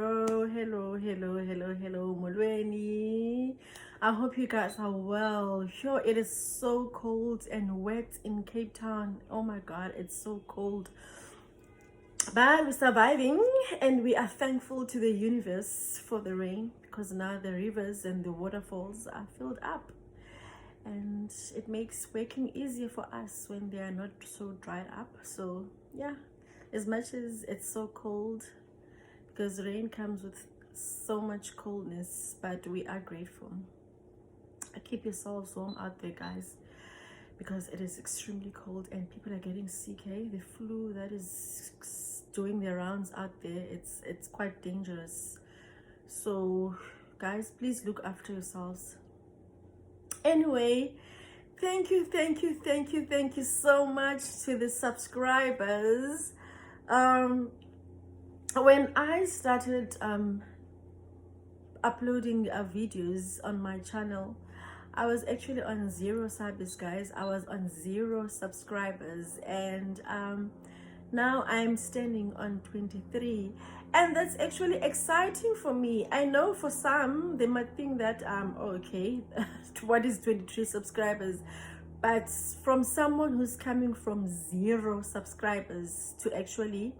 hello, Molweni. I hope you guys are well. Sure, it is so cold and wet in Cape Town. Oh my God, it's so cold. But we're surviving, and we are thankful to the universe for the rain, because now the rivers and the waterfalls are filled up. And it makes working easier for us when they are not so dried up. So yeah, as much as it's so cold, because rain comes with so much coldness, but we are grateful. Keep yourselves warm out there, guys, because it is extremely cold and people are getting sick. The flu that is doing their rounds out there, it's quite dangerous. So guys, please look after yourselves. Anyway, thank you so much to the subscribers. When I started uploading videos on my channel, I was actually on 0 subs, guys. I was on 0 subscribers, and now I'm standing on 23, and that's actually exciting for me. I know for some they might think that okay, what is 23 subscribers? But from someone who's coming from 0 subscribers to actually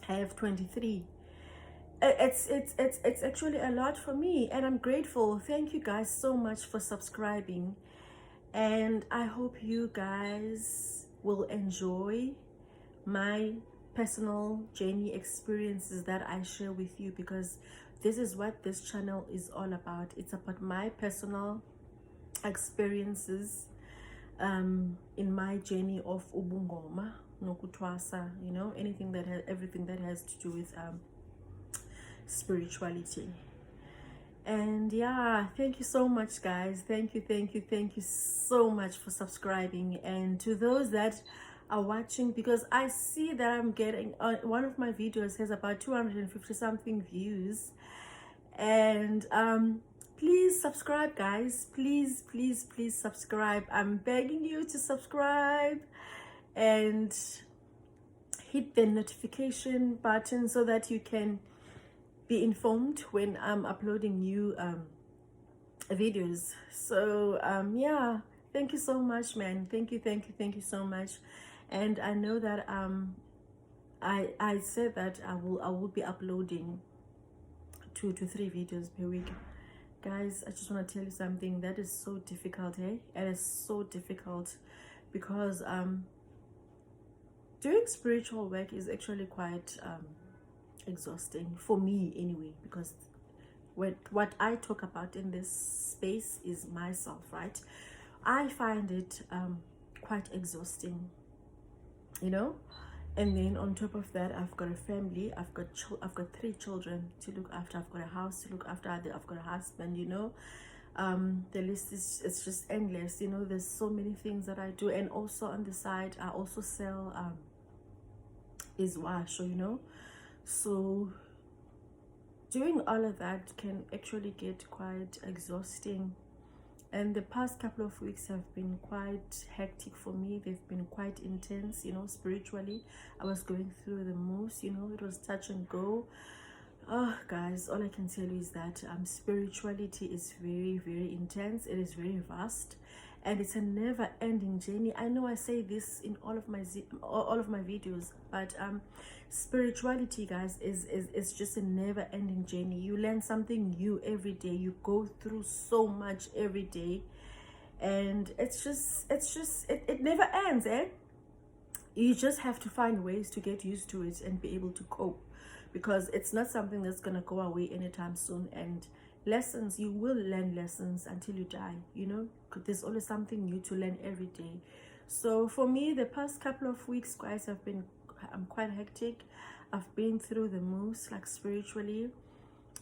have 23, it's actually a lot for me, and I'm grateful. Thank you guys so much for subscribing, and I hope you guys will enjoy my personal journey experiences that I share with you, because this is what this channel is all about. It's about my personal experiences in my journey of ubungoma nokutwasa, you know, everything that has to do with spirituality. And yeah, thank you so much, guys. Thank you so much for subscribing. And to those that are watching, because I see that I'm getting one of my videos has about 250 something views, and please subscribe, guys. Please subscribe. I'm begging you to subscribe and hit the notification button so that you can be informed when I'm uploading new videos. So yeah, thank you so much, man. Thank you so much. And I know that I said that I will be uploading 2 to 3 videos per week. Guys, I just want to tell you something that is so difficult. It is so difficult, because doing spiritual work is actually quite exhausting for me anyway, because what I talk about in this space is myself, right? I find it quite exhausting, you know. And then on top of that, I've got a family. I've got 3 children to look after. I've got a house to look after. I've got a husband, you know. The list is, it's just endless, you know. There's so many things that I do. And also on the side, I also sell wash, you know. So doing all of that can actually get quite exhausting. And the past couple of weeks have been quite hectic for me. They've been quite intense, you know, spiritually. I was going through the most, you know. It was touch and go. Oh, guys, all I can tell you is that spirituality is very intense. It is very vast, and it's a never-ending journey. I know I say this in all of my videos, but spirituality, guys, is just a never-ending journey. You learn something new every day. You go through so much every day, and it never ends. You just have to find ways to get used to it and be able to cope, because it's not something that's gonna go away anytime soon. And lessons, you will learn lessons until you die, you know. There's always something new to learn every day. So for me, the past couple of weeks, guys, have been quite hectic. I've been through the most, like spiritually,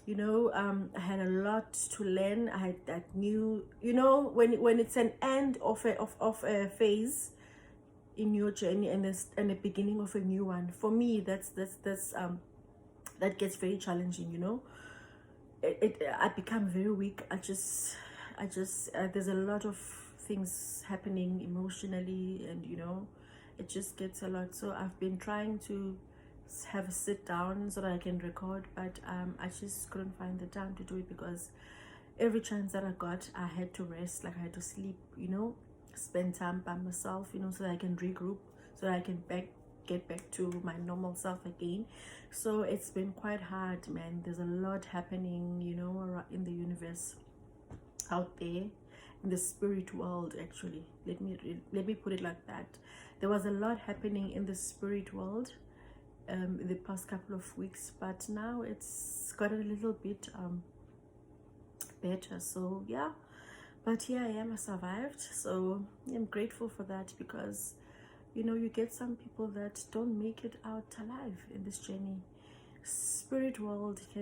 you know. I had a lot to learn. I had that new, you know, when it's an end of a phase in your journey, and the beginning of a new one. For me, that gets very challenging, you know. I become very weak. I just there's a lot of things happening emotionally, and you know, it just gets a lot. So I've been trying to have a sit down so that I can record, but I just couldn't find the time to do it because every chance that I got, I had to rest, like I had to sleep, you know, spend time by myself, you know, so that I can regroup, so that I can get back to my normal self again. So it's been quite hard, man. There's a lot happening, you know, in the universe, out there, in the spirit world. Actually, let me put it like that. There was a lot happening in the spirit world in the past couple of weeks, but now it's got a little bit better. So yeah, but here I am, I survived. So I'm grateful for that, because you know, you get some people that don't make it out alive in this journey. Spirit world it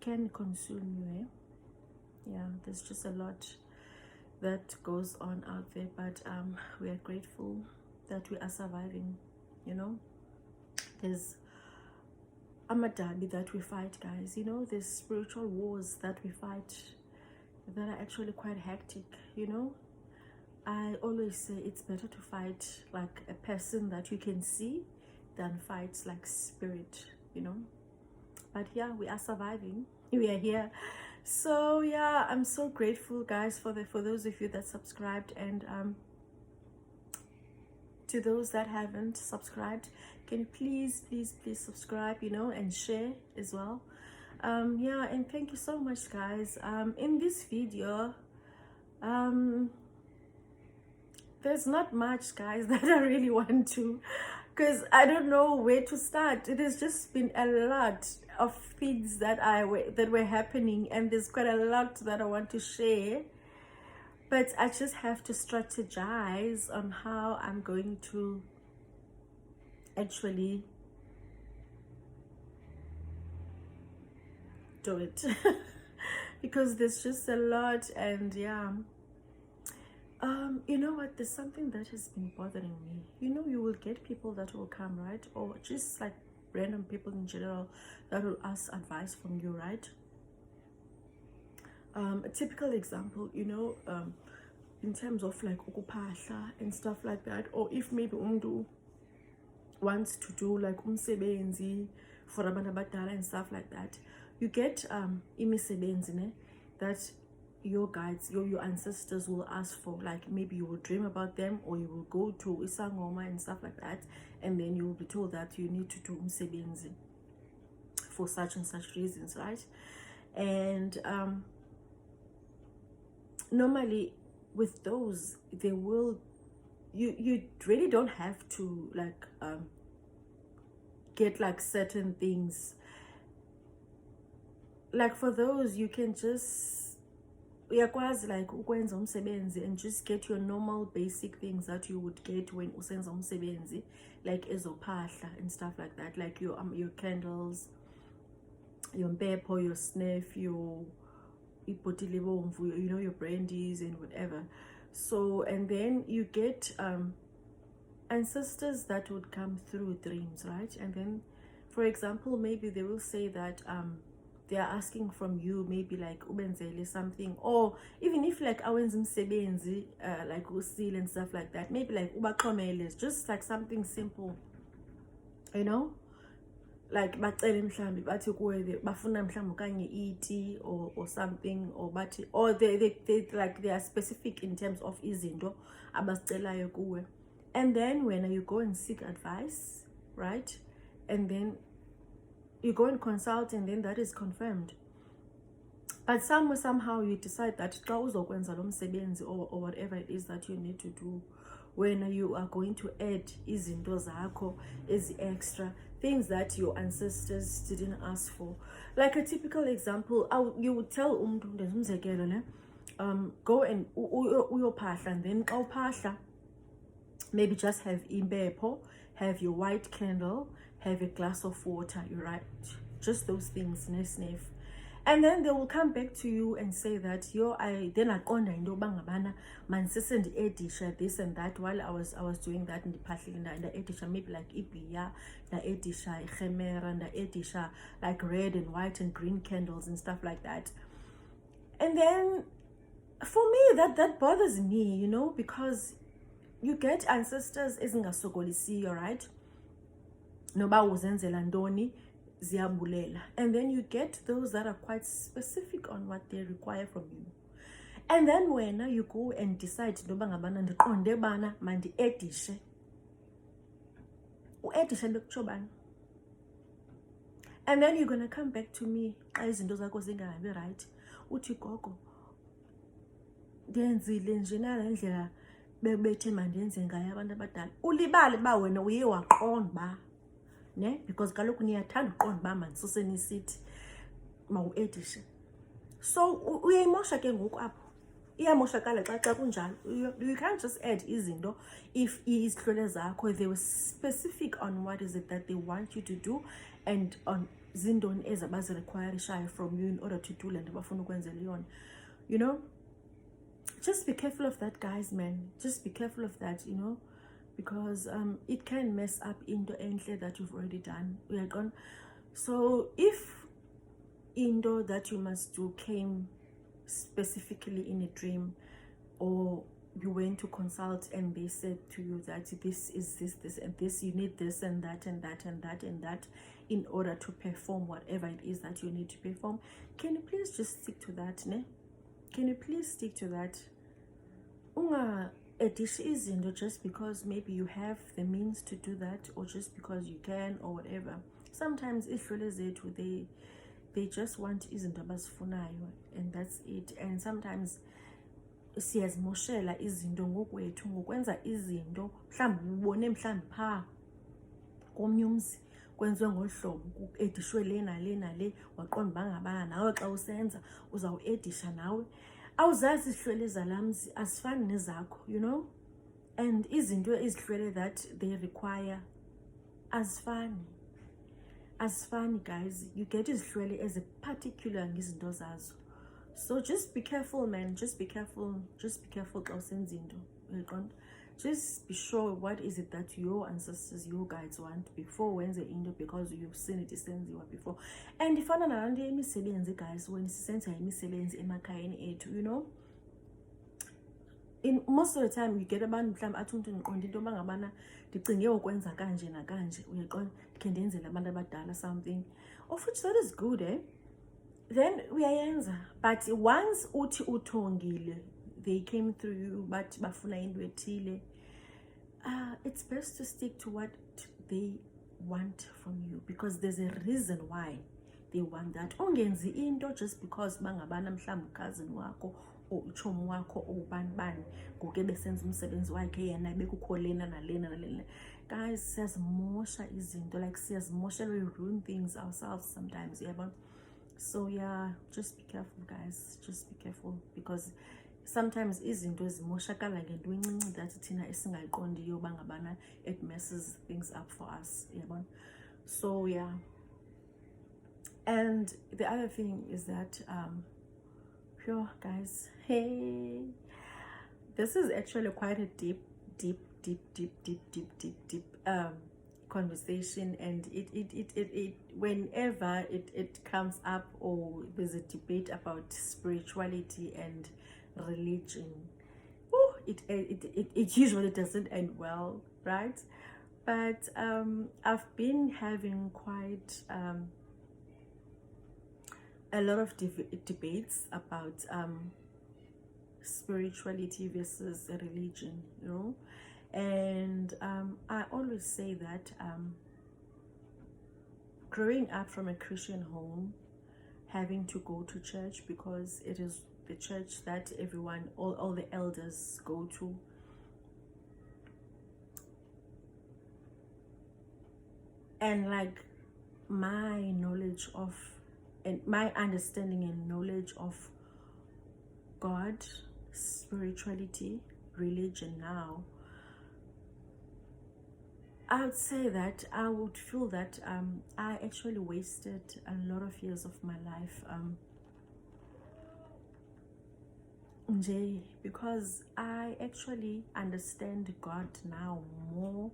can consume you, eh? Yeah, there's just a lot that goes on out there, but we are grateful that we are surviving, you know. There's amadabi that we fight, guys, you know. There's spiritual wars that we fight that are actually quite hectic, you know. I always say it's better to fight like a person that you can see than fight like spirit, you know. But yeah, we are surviving. We are here. So yeah, I'm so grateful, guys, for those of you that subscribed, and to those that haven't subscribed, can you please subscribe, you know, and share as well. Yeah, and thank you so much, guys. In this video, there's not much, guys, that I really want to, because I don't know where to start. It has just been a lot of things that were happening, and there's quite a lot that I want to share, but I just have to strategize on how I'm going to actually do it. Because there's just a lot. And yeah, you know what, there's something that has been bothering me. You know, you will get people that will come, right? Or just like random people in general that will ask advice from you, right? A typical example, you know, in terms of like ukupahla and stuff like that, or if maybe umdu wants to do like umsebenzi for abantu abadala and stuff like that, you get imisebenzi ne, that your guides, your ancestors will ask for. Like maybe you will dream about them, or you will go to Sangoma and stuff like that, and then you will be told that you need to do umsebenzi for such and such reasons, right? And normally with those, they will, you really don't have to like get like certain things. Like for those, you can just uyakwazi like ukwenza umsebenzi and just get your normal basic things that you would get when usenza umsebenzi, like ezophahla and stuff like that, like your candles, your mpepho, your snuff, your ibhotile bomvu, you know, your brandies and whatever. So, and then you get ancestors that would come through dreams, right? And then, for example, maybe they will say that they are asking from you, maybe like ubenzele something, or even if like awenza umsebenzi like usil and stuff like that, maybe like ubaxhomele, just like something simple, you know, like bacele mhlambi bathi kuwe bafuna mhlambi okanye iti or something, or bathi, or they like they are specific in terms of izinto abasicelayo kuwe. And then when you go and seek advice, right, and then you go and consult, and then that is confirmed. But somehow you decide that xa uzokwenza lo msebenzi or whatever it is that you need to do, when you are going to add izinto zakho as extra things that your ancestors didn't ask for. Like a typical example, you would tell umzekelo, go and uyophahla, and then xa uphahla, maybe just have impepho, have your white candle, have a glass of water, you right? Just those things, sniff. And then they will come back to you and say that then I bangabana man edisha this and that. While I was doing that in the pathling, the edisha maybe like ibiya, the edisha khemera, the edisha like red and white and green candles and stuff like that. And then for me that bothers me, you know, because you get ancestors ezingasokolisiyo, right? Noba uzenzela ntoni ziyabulela. And then you get those that are quite specific on what they require from you. And then when you go and decide noba ngabana ndiqonde bana mandi-edishe, u-edishe bekutsho bani? And then you're gonna come back to me xa izinto zakho zingahambi right, uthi gogo ndenzile nje nale ndlela bebethe mandenze ngayo abantu abadala. Ulibale ba wena uye waqonda ba, ne? Because kaloku niyathanda uqonda ba mandisuseni isithi mawu-edishe. So uyayimosha ke ngoku apho, iyamoshakala xa kunjalo. You can't just add izinto if izihlwele zakho they were specific on what is it that they want you to do and on zindoni ezabazirequirishayo from you in order to do le nto bafuna ukwenzela yona. You know, just be careful of that, guys, man. Just be careful of that, you know, because it can mess up into enhle that you've already done. We are gone. So if into that you must do came specifically in a dream, or you went to consult and they said to you that this is this and this, you need this and that and that and that and that in order to perform whatever it is that you need to perform, can you please just stick to that, ne? Can you please stick to that? Unga edish izinto just because maybe you have the means to do that, or just because you can, or whatever. Sometimes ihlwele zethu they just want izinto abazifunayo, and that's it. And sometimes siyazimoshela izinto ngokwethu ngokwenza izinto mhlawumbi ubone mhlawumbi phaa komnye umzi kwenziwe ngohlobo, ku-edishwe le nale nale, waqonda bangabana nawe xa usenza uzawuedisha nawe. Awuzazi izihlwele zalamzi asifani nezakho, you know, and izinto ezihlwele that they require asifani, guys. You get izihlwele as a particular ngizinto zazo. So just be careful, man. Just be careful. Just be careful xa usenza into. Just be sure what is it that your ancestors, your guides want before wenze into, because you've seen it isenziwa before. And ifana nalanto yemisebenzi, guys, when sisenza imisebenzi emakhayeni ethu, you know, in most of the time you get abantu mhlawumbi athi umntu ndiqonda into yoba ngabana ndicinge ukwenza kanje nakanje, uyaqonda, ndikhe ndenzele abantu abadala something, of which that is good, eh? Then uyayenza. But once uthi uthongile, they came through you but bafuna into ethile, it's best to stick to what they want from you, because there's a reason why they want that. Ungenzi into just because bangabana mhlawumbi cousin wakho or uchomi wakho or ubani ngoke besenza umsebenzi wakhe yena bekukholena nalena nalena. Guys, siyazimosha izinto, like siyazimosha, we ruin things ourselves sometimes, yeah. So yeah, just be careful, guys. Just be careful, because sometimes izinto zimoshakala ngento encinci that thina esingayiqondiyo bangabana it messes things up for us, yabona. So yeah, and the other thing is that pure, guys, hey, this is actually quite a deep conversation, and it whenever it comes up, or there's a debate about spirituality and religion, it usually doesn't end well, right? But I've been having quite a lot of debates about spirituality versus religion, you know. And I always say that growing up from a Christian home, having to go to church, because it is the church that everyone, all the elders go to, and like my knowledge of, and my understanding and knowledge of God, spirituality, religion now, I would say that I would feel that I actually wasted a lot of years of my life because I actually understand God now more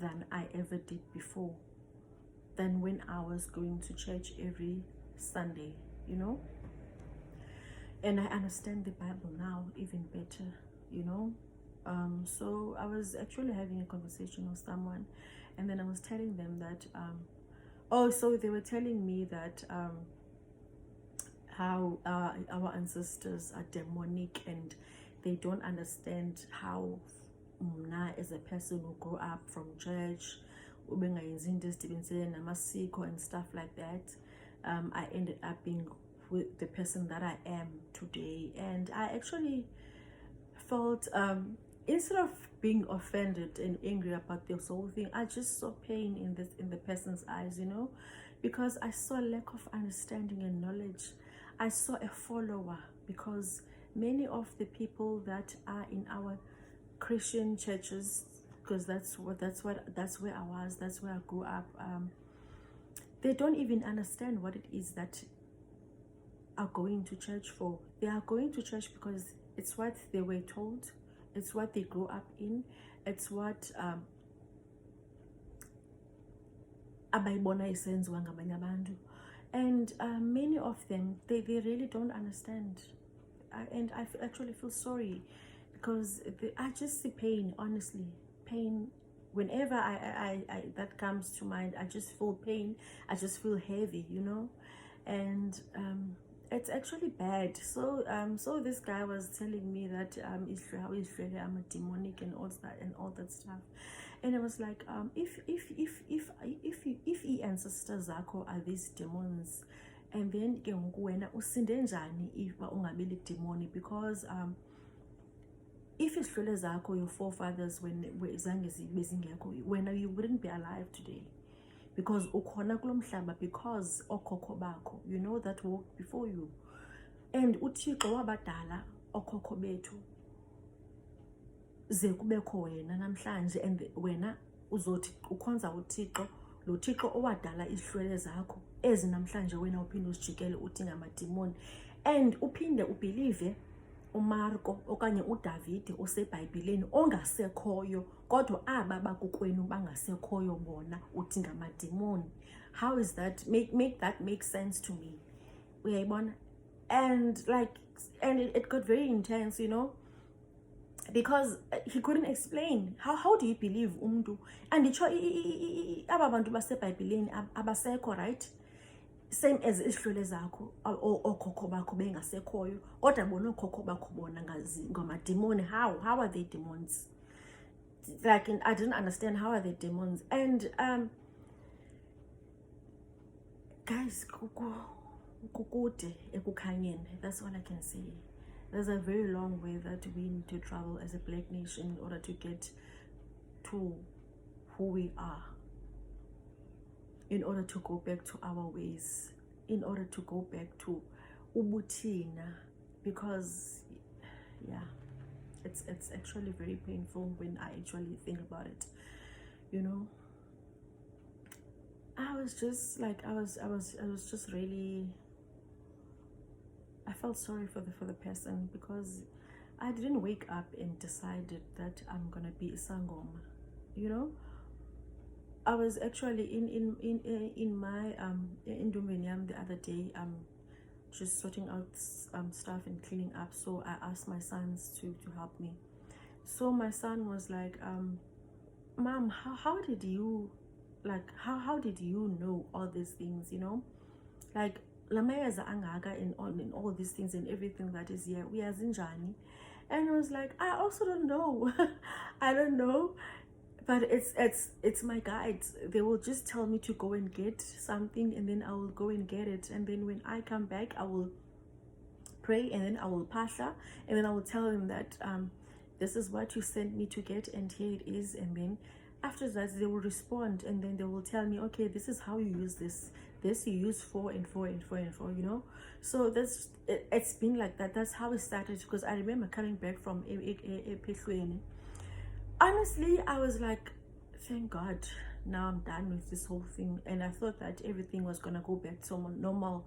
than I ever did before, than when I was going to church every Sunday, you know. And I understand the Bible now even better, you know. So I was actually having a conversation with someone, and then I was telling them that so they were telling me that how our ancestors are demonic, and they don't understand how mna as a person who grew up from church ubengayenzi into ezidibaniselene namasiko and stuff like that, I ended up being with the person that I am today. And I actually felt, instead of being offended and angry about this whole thing, I just saw pain in the person's eyes, you know, because I saw lack of understanding and knowledge. I saw a follower, because many of the people that are in our Christian churches, because that's where I was, that's where I grew up, they don't even understand what it is that are going to church for. They are going to church because it's what they were told, it's what they grew up in, it's what abayibona isenziwa ngabanye abantu. And many of them, they really don't understand. And I actually feel sorry, because I just see pain, honestly. Pain, whenever I that comes to mind, I just feel pain. I just feel heavy, you know. And it's actually bad. So so this guy was telling me that how Israeli I'm a demonic and all that stuff. And I was like, if ancestors zakho are these demons, and then ke ngoku wena usinde njani if ungabili demoni? Because if izihlwele zakho, your forefathers, when zange zibe zingekho, wena you wouldn't be alive today, because ukhona kulo mhlaba because okhokho bakho, you know, that walked before you. And uThixo wabadala okhokho bethu ze kubekho wena namhlanje, and wena uzothi ukhonza uThixo, lo Thixo owadala izihlwele zakho ezi namhlanje, wena uphinde usijikele uthi ngamadimoni. And uphinde ubelieve uMarko okanye uDavid osebhayibhileni ongasekhoyo, kodwa aba bakokwenu bangasekhoyo bona uthi ngamadimoni. How is that make that make sense to me? Uyayibona? And like, and it got very intense, you know, because he couldn't explain how do you believe umntu and aba bantu basebhayibhileni abasekho, right? Same as izihlwele zakho okhokho bakho bengasekhoyo, kodwa bona okhokho bakho bona ngamadimoni. How are they demons? Like, I didn't understand, how are they demons? And guys, kukude ekukhanyeni, that's all I can say. There's a very long way that we need to travel as a black nation in order to get to who we are, in order to go back to our ways, in order to go back to ubutina. Because yeah, it's actually very painful when I actually think about it, you know. I was just like, I was just really, I felt sorry for the person, because I didn't wake up and decided that I'm gonna be a Sangoma, you know. I was actually in my in Dumeniam the other day, just sorting out stuff and cleaning up. So I asked my sons to help me. So my son was like, Mom, how did you, like, how did you know all these things, you know? Like, lamayeza angaga in all these things and everything that is here, we are zinjani. And I was like, I also don't know. I don't know, but it's my guides. They will just tell me to go and get something, and then I will go and get it, and then when I come back I will pray, and then I will pasha, and then I will tell them that this is what you sent me to get, and here it is. And then after that they will respond, and then they will tell me, okay, this is how you use this you use 4 and 4 and 4 and 4, you know. So it's been like that. That's how it started, because I remember coming back from Ephelweni. Honestly, I was like, thank God, now I'm done with this whole thing. And I thought that everything was gonna go back to normal.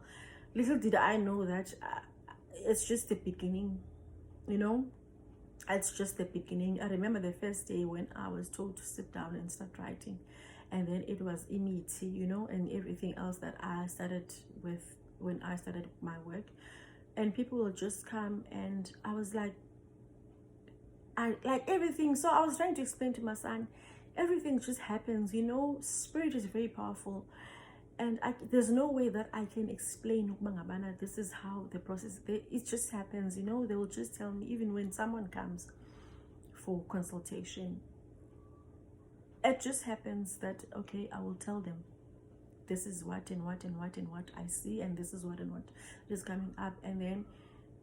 Little did I know that it's just the beginning, you know. It's just the beginning. I remember the first day when I was told to sit down and start writing, and then it was imiti, you know, and everything else that I started with when I started my work. And people will just come, and I was like, I like everything. So I was trying to explain to my son, everything just happens, you know. Spirit is very powerful, and there's no way that I can explain this is how the process, it just happens, you know. They will just tell me, even when someone comes for consultation, it just happens that, okay, I will tell them this is what and what and what and what I see, and this is what and what is coming up. And then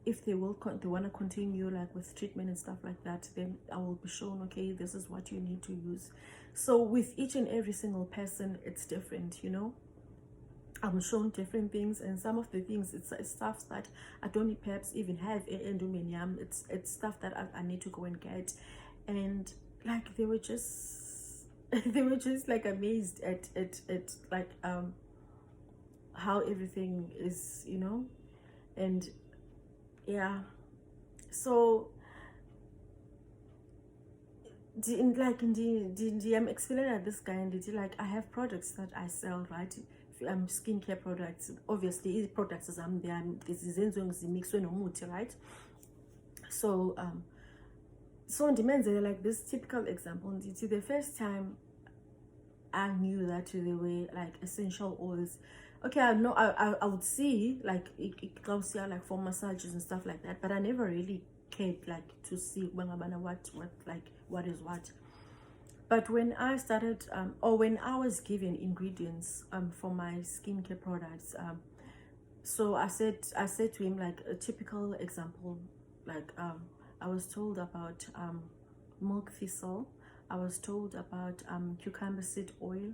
if they will they want to continue like with treatment and stuff like that, then I will be shown, okay, this is what you need to use. So with each and every single person, it's different, you know. I'm shown different things, and some of the things, it's stuff that I don't perhaps even have endominium. It's stuff that I need to go and get. And like they were just they were just like amazed at like how everything is, you know. And yeah, so I'm explaining at this guy, and like I have products that I sell, right? Skincare products, obviously products is this is mixed with no, right? So so on demands, like this typical example, the first time I knew that they were like essential oils. Okay, I know I would see like it comes here like for massages and stuff like that, but I never really cared like to see what like what is what. But when I started or when I was given ingredients for my skincare products, so I said to him, like a typical example, like I was told about milk thistle, I was told about cucumber seed oil,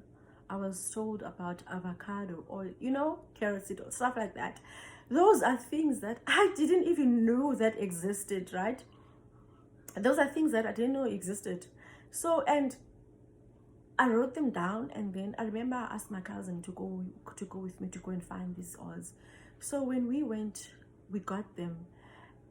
I was told about avocado oil, you know, carrot seed oil, stuff like that. Those are things that I didn't even know that existed, right? Those are things that I didn't know existed. So, and I wrote them down, and then I remember I asked my cousin to go with me to go and find these oils. So when we went, we got them,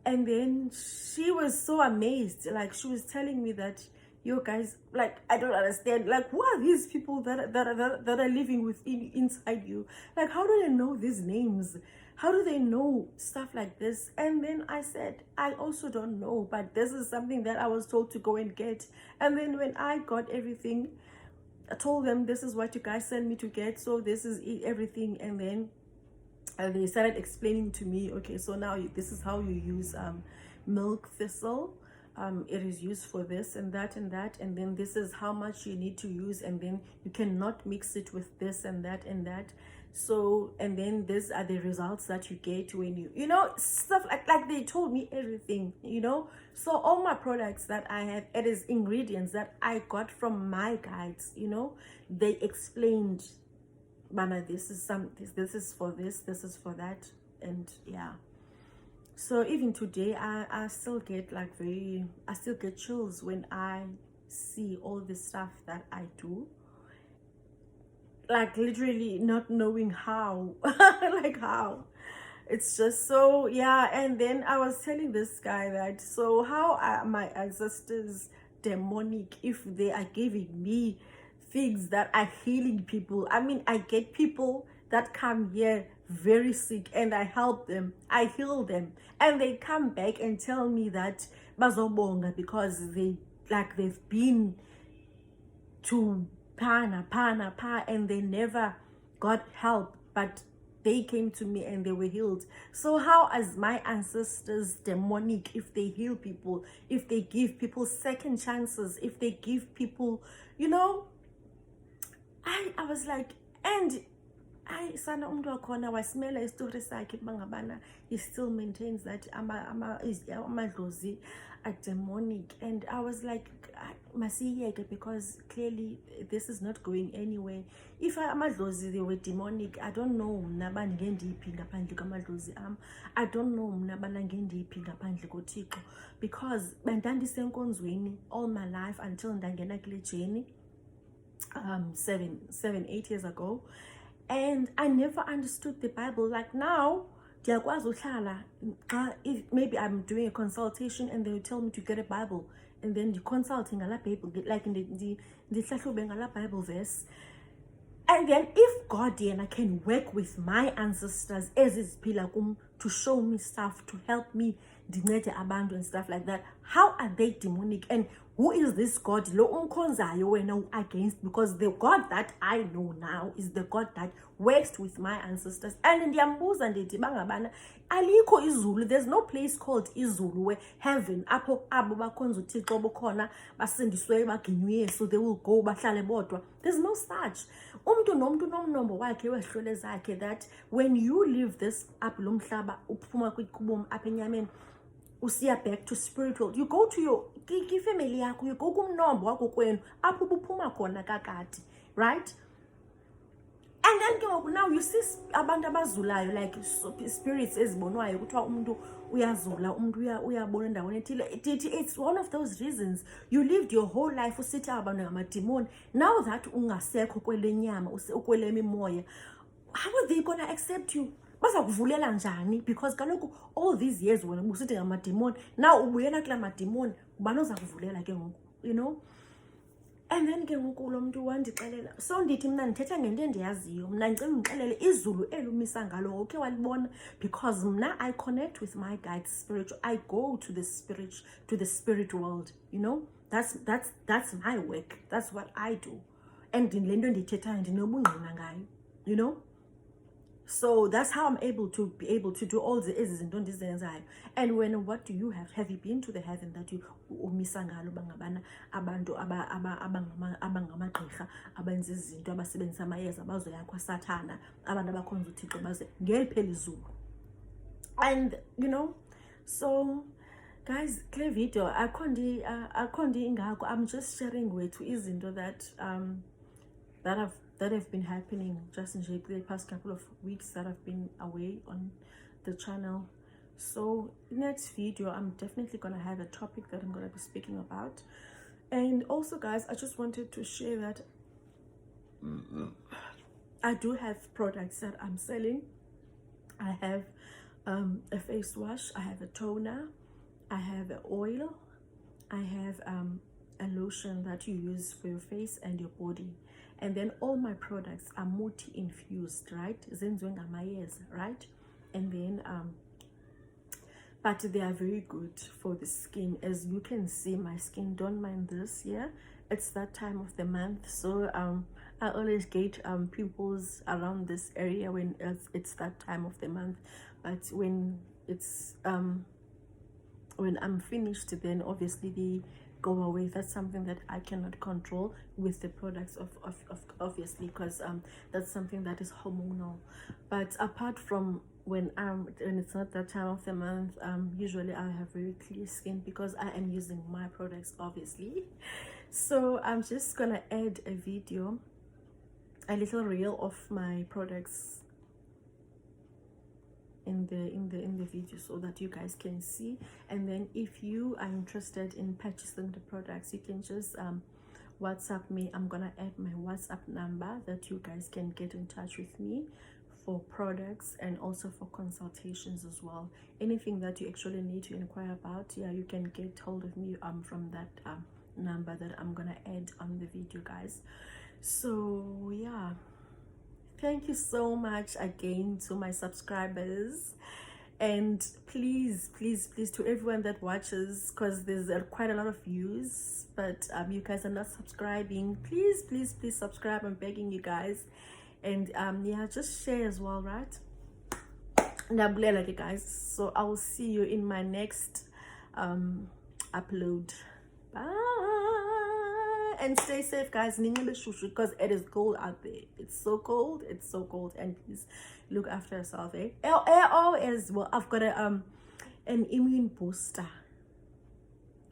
and then she was so amazed. Like she was telling me that, you guys, like I don't understand. Like who are these people that are living within inside you? Like how do they know these names? How do they know stuff like this? And then I said, I also don't know, but this is something that I was told to go and get. And then when I got everything, I told them, this is what you guys sent me to get, so this is everything. And then they started explaining to me, okay, so now this is how you use milk thistle. It is used for this and that and that, and then this is how much you need to use, and then you cannot mix it with this and that and that. So, and then these are the results that you get when you know, stuff like they told me everything, you know. So all my products that I have, it is ingredients that I got from my guides, you know. They explained, Bana, this is for this is for that. And yeah, so even today I still get like I still get chills when I see all the stuff that I do, like literally not knowing how like how. It's just so, yeah. And then I was telling this guy that, so how are my ancestors demonic if they are giving me things that are healing people? I mean, I get people that come here very sick and I help them, I heal them, and they come back and tell me that bazobonga because they've been to pa and they never got help, but they came to me and they were healed. So how is my ancestors demonic if they heal people, if they give people second chances, if they give people, you know? I was like, and I sana umntu wakhona wasimela istory sakhe bangabana he still maintains that amadlozi are demonic. And I was like, masiyeke, because clearly this is not going anywhere. If amadlozi they were demonic, I don't know mna bandingendiphi ngaphandle kwamadlozi I don't know mna banangendiphi ngaphandle koThixo, because bendandisenkonzweni all my life until ndangena kule journey 8 years ago. And I never understood the Bible. Like now, if maybe I'm doing a consultation and they will tell me to get a Bible, and then the consulting a Bible, like in the Bible verse. And then if God and I can work with my ancestors as is pilakum to show me stuff, to help me, ndincede abantu and stuff like that. How are they demonic? And who is this God lo umkhonzayo wena against? Because the God that I know now is the God that works with my ancestors. And ndiyambuza ndithi bangabana alikho izulu. There's no place called izulu where heaven apho abo bakhonza uThixo bokhona basindiswe baginywe Yesu they will go bahlale bodwa. There's no such. Umntu nomntu nomnombo wakhe wehlole zakhe that when you leave this up lo mhlaba uphuma kwikubom apha enyameni usiya back to spiritual, you go to your family yakho, you go kumnombo wakho kwenu apho ubuphuma khona kakade, right? And then now you see abantu abazulayo like spirits ezibonwayo kuthiwa umuntu uyazula umuntu uyabona endaweni ethile. It's one of those reasons you lived your whole life usithi abantu ngamademoni. Now that ungasekho kwele nyama ukwele mimoya, how are they gonna accept you? Bazakuvulela njani? Because kaloku all these years wena ubusithi ngamademoni, now ubuyela kula mademoni, ubani ozakuvulela ke ngoku, you know? And then ke ngoku lo muntu wandixelela, so ndithi mna ndithetha ngento endiyaziyo, mna ndicela undixelele izulu elumisa ngalo ukhe walibona, because mna I connect with my guides spiritual. I go to the spirit world, you know? That's my work. That's what I do. And le nto ndithethayo ndinobungqina ngayo, you know? So that's how I'm able to do all the izinto ndizenzayo. And when what do you have? Have you been to the heaven that you umisa ngalo bangabana abantu abangamagqirha abenza izinto abasebenzisa amayeza bazoya kwaSathana, abantu abakhonza uThixo baze ngeliphela izulu. And you know, so guys, clear video akhondi ingako, I'm just sharing with izinto that have been happening just in the past couple of weeks that I've been away on the channel. So next video I'm definitely gonna have a topic that I'm gonna be speaking about. And also guys, I just wanted to share that I do have products that I'm selling. I have a face wash, I have a toner, I have an oil, I have a lotion that you use for your face and your body. And then all my products are multi-infused, right? Zenziwe ngamayeza, right? And then but they are very good for the skin. As you can see, my skin, don't mind this, yeah? It's that time of the month, so I always get pimples around this area when it's that time of the month. But when it's when I'm finished, then obviously they go away. That's something that I cannot control with the products of obviously, because that's something that is hormonal. But apart from when it's not that time of the month, usually I have very clear skin because I am using my products, obviously. So I'm just gonna add a video, a little reel of my products in the video so that you guys can see. And then if you are interested in purchasing the products, you can just WhatsApp me. I'm gonna add my WhatsApp number that you guys can get in touch with me for products and also for consultations as well. Anything that you actually need to inquire about, yeah, you can get hold of me from that number that I'm gonna add on the video, guys. So yeah, thank you so much again to my subscribers, and please to everyone that watches, because there's quite a lot of views, but you guys are not subscribing. Please subscribe. I'm begging you guys. And yeah, just share as well, right? Nabulela, guys. So I will see you in my next upload. Bye, and stay safe, guys, because it is cold out there. It's so cold, and please look after yourself, eh? As well, I've got an immune booster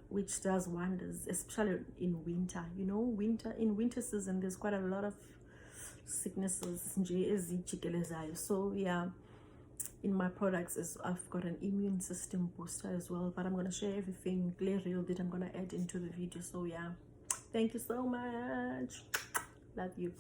which does wonders, especially in winter. You know, in winter season there's quite a lot of sicknesses. So yeah, in my products I've got an immune system booster as well, but I'm gonna share everything clear real that I'm gonna add into the video. So yeah, thank you so much, love you.